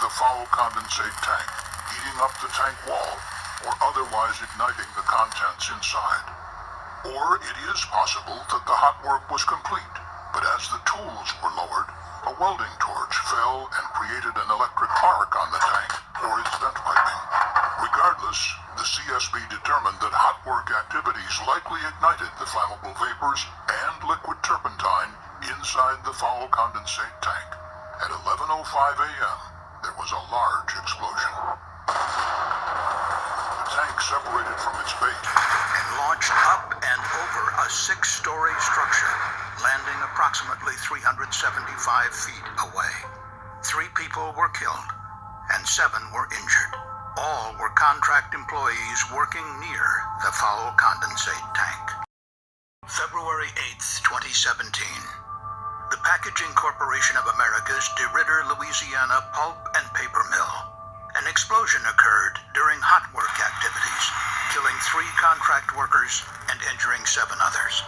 the foul condensate tank, heating up the tank wall, or otherwise igniting the contents inside. Or it is possible that the hot work was complete, but as the tools were lowered, a welding torch fell and created an electric arc on the tank or its vent piping. Regardless, the CSB determined that hot work activities likely ignited the flammable vapors and liquid turpentine inside the foul condensate tank. At 11:05 a.m., there was a large explosion. The tank separated from its base and launched up and over a 6-story structure, landing approximately 375 feet away. 3 people were killed and 7 were injured. All were contract employees working near the foul condensate tank. February 8th, 2017. The Packaging Corporation of America's DeRidder, Louisiana pulp and paper mill. An explosion occurred during hot work activities, killing 3 contract workers and injuring 7 others.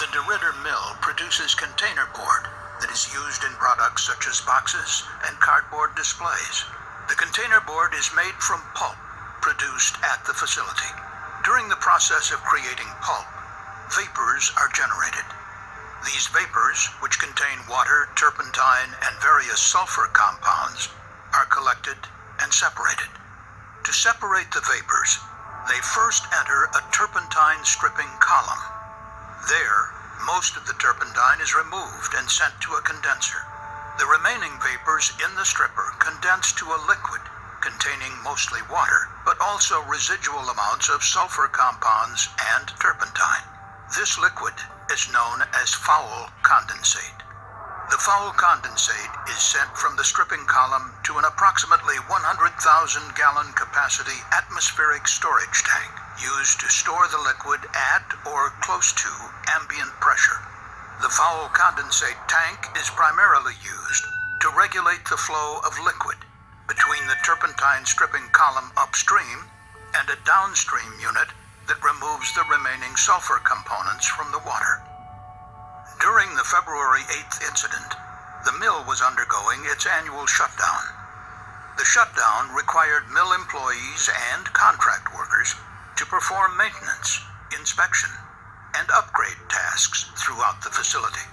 The DeRidder mill produces container board that is used in products such as boxes and cardboard displays. The container board is made from pulp produced at the facility. During the process of creating pulp, vapors are generated. These vapors, which contain water, turpentine, and various sulfur compounds, are collected and separated. To separate the vapors, they first enter a turpentine stripping column. There, most of the turpentine is removed and sent to a condenser. The remaining vapors in the stripper condense to a liquid containing mostly water, but also residual amounts of sulfur compounds and turpentine. This liquid is known as foul condensate. The foul condensate is sent from the stripping column to an approximately 100,000-gallon capacity atmospheric storage tank used to store the liquid at or close to ambient pressure. The foul condensate tank is primarily used to regulate the flow of liquid between the turpentine stripping column upstream and a downstream unit that removes the remaining sulfur components from the water. During the February 8th incident, the mill was undergoing its annual shutdown. The shutdown required mill employees and contract workers to perform maintenance, inspection, and upgrade tasks throughout the facility.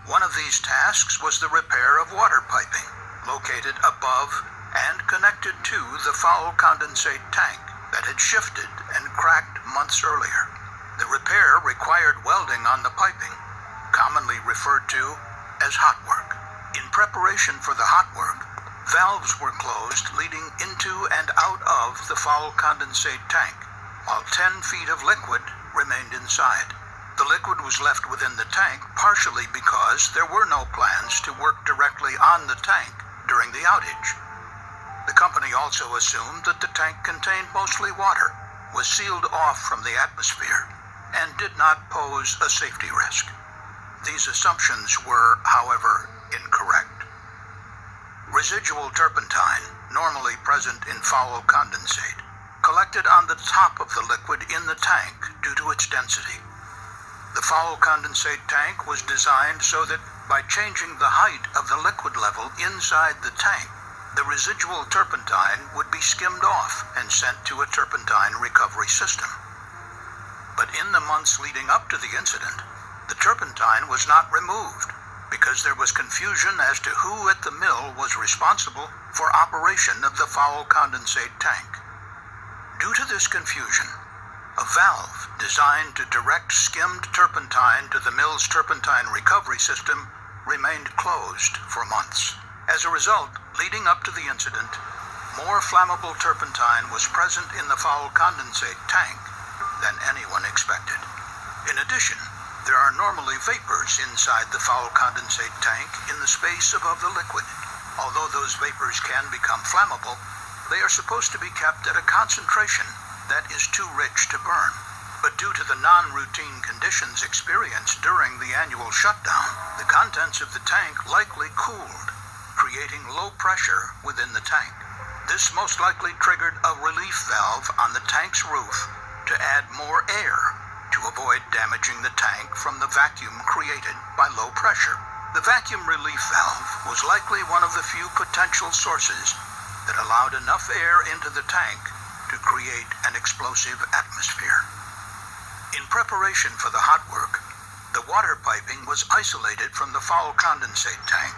One of these tasks was the repair of water piping located above and connected to the foul condensate tank that had shifted and cracked months earlier. The repair required welding on the piping, commonly referred to as hot work. In preparation for the hot work, valves were closed leading into and out of the foul condensate tank, while 10 feet of liquid remained inside. The liquid was left within the tank partially because there were no plans to work directly on the tank during the outage. The company also assumed that the tank contained mostly water, was sealed off from the atmosphere, and did not pose a safety risk. These assumptions were, however, incorrect. Residual turpentine, normally present in foul condensate, collected on the top of the liquid in the tank due to its density. The foul condensate tank was designed so that by changing the height of the liquid level inside the tank, the residual turpentine would be skimmed off and sent to a turpentine recovery system. But in the months leading up to the incident, the turpentine was not removed because there was confusion as to who at the mill was responsible for operation of the foul condensate tank. Due to this confusion, a valve designed to direct skimmed turpentine to the mill's turpentine recovery system remained closed for months. As a result, leading up to the incident, more flammable turpentine was present in the foul condensate tank than anyone expected. In addition, there are normally vapors inside the foul condensate tank in the space above the liquid. Although those vapors can become flammable, they are supposed to be kept at a concentration that is too rich to burn. But due to the non-routine conditions experienced during the annual shutdown, the contents of the tank likely cooled, creating low pressure within the tank. This most likely triggered a relief valve on the tank's roof to add more air to avoid damaging the tank from the vacuum created by low pressure. The vacuum relief valve was likely one of the few potential sources that allowed enough air into the tank to create an explosive atmosphere. In preparation for the hot work, the water piping was isolated from the foul condensate tank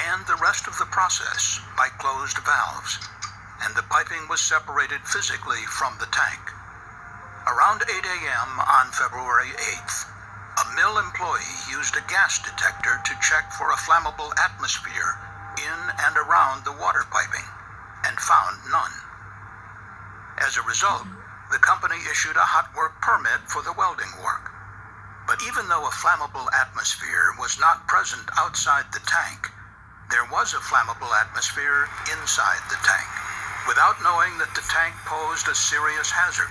and the rest of the process by closed valves, and the piping was separated physically from the tank. Around 8 a.m. on February 8th, a mill employee used a gas detector to check for a flammable atmosphere in and around the water piping, and found none. As a result, the company issued a hot work permit for the welding work. But even though a flammable atmosphere was not present outside the tank, there was a flammable atmosphere inside the tank. Without knowing that the tank posed a serious hazard,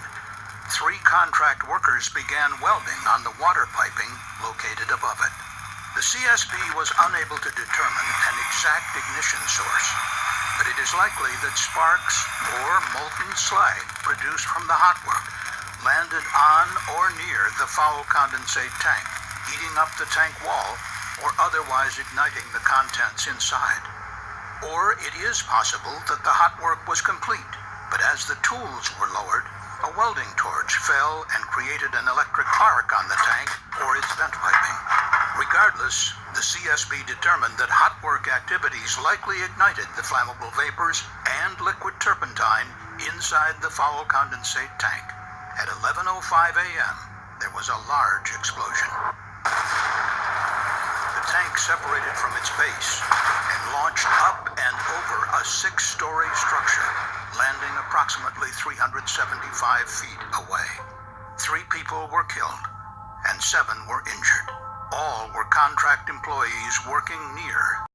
3 contract workers began welding on the water piping located above it. The CSB was unable to determine an exact ignition source, but it is likely that sparks or molten slag produced from the hot work landed on or near the foul condensate tank, heating up the tank wall or otherwise igniting the contents inside. Or it is possible that the hot work was complete, but as the tools were lowered, a welding torch fell and created an electric arc on the tank or its vent piping. Regardless, the CSB determined that hot work activities likely ignited the flammable vapors and liquid turpentine inside the foul condensate tank. At 11:05 a.m., there was a large explosion. The tank separated from its base and launched up and over a 6-story structure, landing approximately 375 feet away. 3 people were killed and 7 were injured. All were contract employees working near